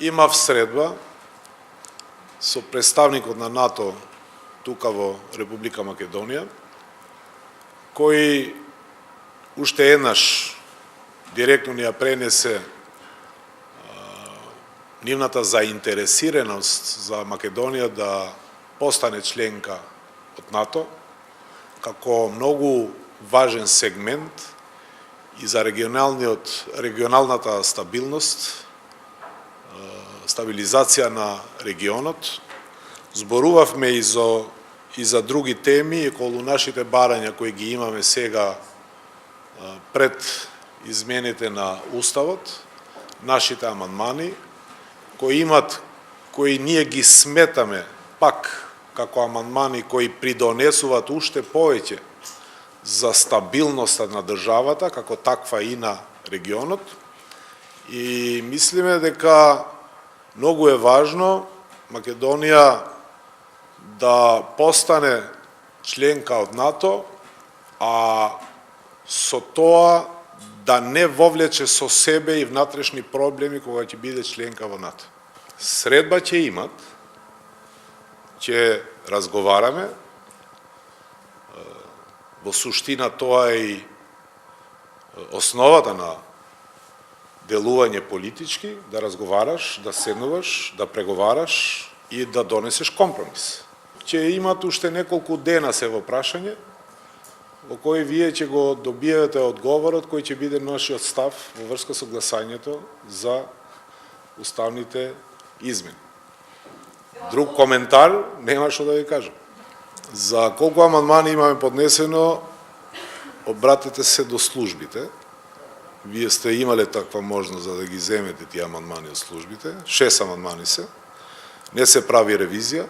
имав средба со представникот на НАТО тука во Република Македонија, кој уште еднаш директно ни ја пренесе нивната заинтересираност за Македонија да постане членка од НАТО, како многу важен сегмент и за регионалната стабилност, стабилизација на регионот. Зборувавме и за други теми, околу нашите барања кои ги имаме сега пред измените на Уставот, нашите амандмани, кои ние ги сметаме пак како амандмани кои придонесуваат уште повеќе за стабилноста на државата, како таква и на регионот. И мислиме дека многу е важно Македонија да постане членка од НАТО, а со тоа да не вовлече со себе и внатрешни проблеми кога ќе биде членка во НАТО. Средба ќе имат, ќе разговараме, во суштина тоа е и основата на делување политички, да разговараш, да седнуваш, да преговараш и да донесеш компромис. Ќе имат уште неколку дена се во прашање, во кој вие ќе го добиете одговорот кој ќе биде нашиот став во врска со гласањето за уставните измени. Друг коментар нема што да ви кажам. За колку амандмани имаме поднесено, обратете се до службите. Вие сте имале таква можност да ги земете тие амандмани од службите. 6 амандмани се. Не се прави ревизија.